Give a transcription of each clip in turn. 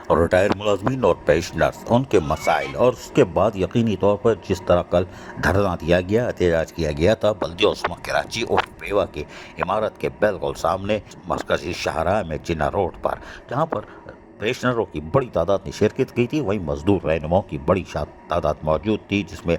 और रिटायर्ड मुलाजमीन और पेंशनर्स उनके मसाइल और उसके बाद यकीनी तौर पर जिस तरह कल धरना दिया गया, एहतजाज किया गया था बल्दिया उस्मा कराची और पेवा की इमारत के बिल्कुल सामने मरकजी शाहराह में जिन्ना रोड पर, जहाँ पर पेंशनरों की बड़ी तादाद ने शिरकत की थी, वहीं मजदूर रहनुमाओं की बड़ी तादाद मौजूद थी, जिसमें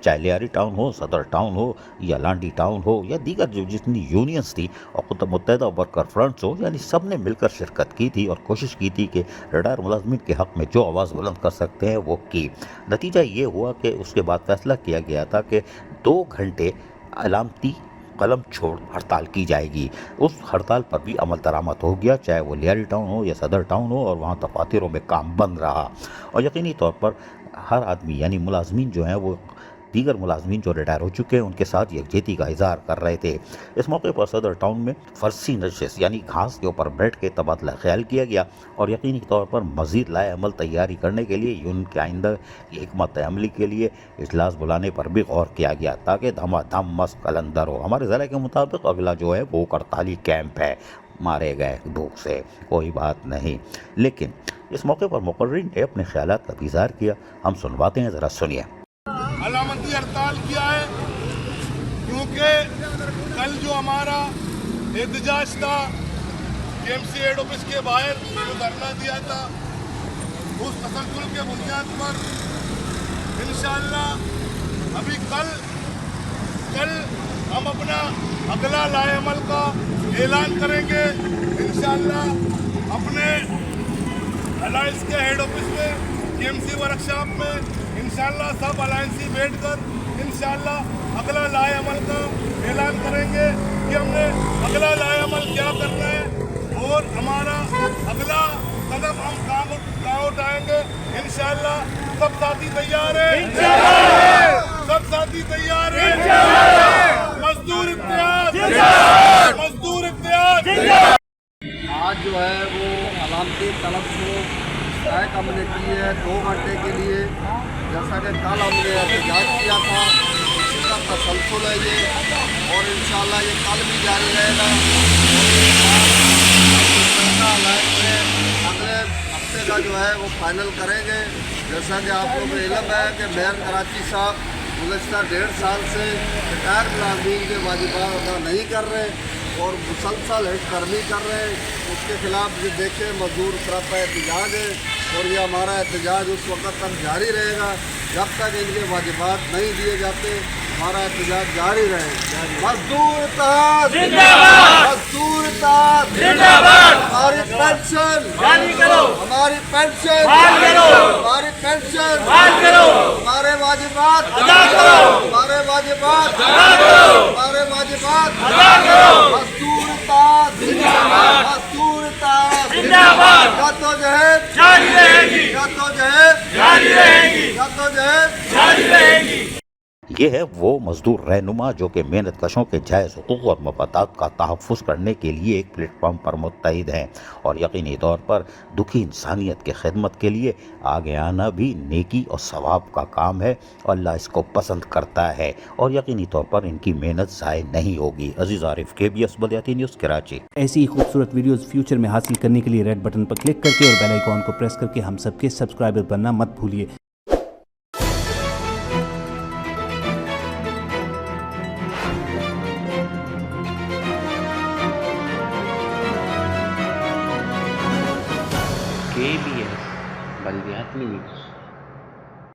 चाहे लियारी टाउन हो, सदर टाउन हो या लांडी टाउन हो या दीगर जो जितनी यूनियंस थी और मुत्तहिदा वर्कर फ्रंट्स हो, यानी सब ने मिलकर शिरकत की थी और कोशिश की थी कि रिटायर मुलाजमीन के हक़ में जो आवाज़ बुलंद कर सकते हैं वो की। नतीजा ये हुआ कि उसके बाद फैसला किया गया था कि 2 घंटे अलामती कलम छोड़ हड़ताल की जाएगी। उस हड़ताल पर भी अमल दरामद हो गया, चाहे वो लियारी टाउन हो या सदर टाउन हो, और वहाँ दफातरों में काम बंद रहा। और यकीनी तौर पर हर आदमी यानी मुलाजमीन जो हैं वो दीगर मुलाजमीन जो रिटायर हो चुके हैं उनके साथ यकजहती का इजहार कर रहे थे। इस मौके पर सदर टाउन में फरसी नशिश यानी घास के ऊपर बैठ के तबादला ख्याल किया गया और यकीनी तौर पर मजीद लाए अमल तैयारी करने के लिए यूनियन के आइंदा की हिकमत अमली के लिए इजलास बुलाने पर भी गौर किया गया ताकि धमाधम मस्त कलंदर हो। हमारे ज़िले के मुताबिक अगला जो है वो करताली कैंप है। मारे गए भूख से कोई बात नहीं, लेकिन इस मौके पर मुकर्रिर ने अपने ख्यालात का इज़हार किया। हम सुनवाते हैं, ज़रा सुनिए। अलामती हड़ताल किया है क्योंकि कल जो हमारा एहतजाज था केएमसी हेड ऑफिस के बाहर जो धरना दिया था उस तसलसल के बुनियाद पर इंशाअल्लाह अभी कल हम अपना अगला लाएअमल का ऐलान करेंगे। इंशाअल्लाह अपने अलायंस के हेड ऑफिस में केएमसी वर्कशॉप में इंशाअल्लाह सब अलायंसी बैठकर इंशाअल्लाह अगला लाएअमल का ऐलान करेंगे कि हमने अगला लाएअमल क्या करना है और हमारा अगला कदम हम कहाँ उठाएंगे। इंशाअल्लाह सब साथी तैयार है, सब साथी तैयार है। मजदूर इत्तेहाद, मजदूर इत्तेहाद। आज जो है वो अलामती तलब से तय हमने की है 2 घंटे के लिए, जैसा कि कल हमने एहतजाज किया था इसका तसलसल है ये, और इंशाअल्लाह ये कल भी जारी रहेगा। अगले हफ्ते का जो है वो फाइनल करेंगे। जैसा कि आप लोगों को इल्म है कि मेयर कराची साहब गुज़श्ता 1.5 साल से रिटायर मुलाज़मीन के वाजिबात अदा नहीं कर रहे और मुसलसल कर्मी कर रहे हैं। उसके खिलाफ ये देखें मजदूर तरफ एहतजाज है और ये हमारा एहतजाज उस वक्त तक जारी रहेगा जब तक इनके वाजिबात नहीं दिए जाते। हमारा एहतजाज जारी रहे। मजदूर इत्तेहाद जिंदाबाद, मजदूर इत्तेहाद जिंदाबाद। हमारी पेंशन जारी करो, हमारी पेंशन बहाल करो, हमारी पेंशन बहाल करो, हमारे वाजिबात अदा करो, हमारे वाजिबात अदा करो, हमारे वाजिबात अदा करो। मजदूर इत्तेहाद जिंदाबाद, मजदूर इत्तेहाद जिंदाबाद। जद्दोजहद जारी रहेगी, जद्दोजहद जारी रहेगी, जद्दोजहद जारी रहेगी। ये है वो मजदूर रहनुमा जो कि मेहनत कशों के जायज़ हुकूक़ और मफादात का तहफ़्फ़ुज़ करने के लिए एक प्लेटफॉर्म पर मुत्तहिद हैं और यकीनी तौर पर दुखी इंसानियत की खिदमत के लिए आगे आना भी नेकी और सवाब का काम है और अल्लाह इसको पसंद करता है और यकीनी तौर पर इनकी मेहनत ज़ाय नहीं होगी। अजीज़ आरिफ, KBS बल्दियाती न्यूज़ कराची। ऐसी ही खूबसूरत वीडियोस फ्यूचर में हासिल करने के लिए रेड बटन पर क्लिक करके और बेल आइकॉन को प्रेस करके हम सबके सब्सक्राइबर बनना मत भूलिए। KBS बल्दियाती न्यूज़।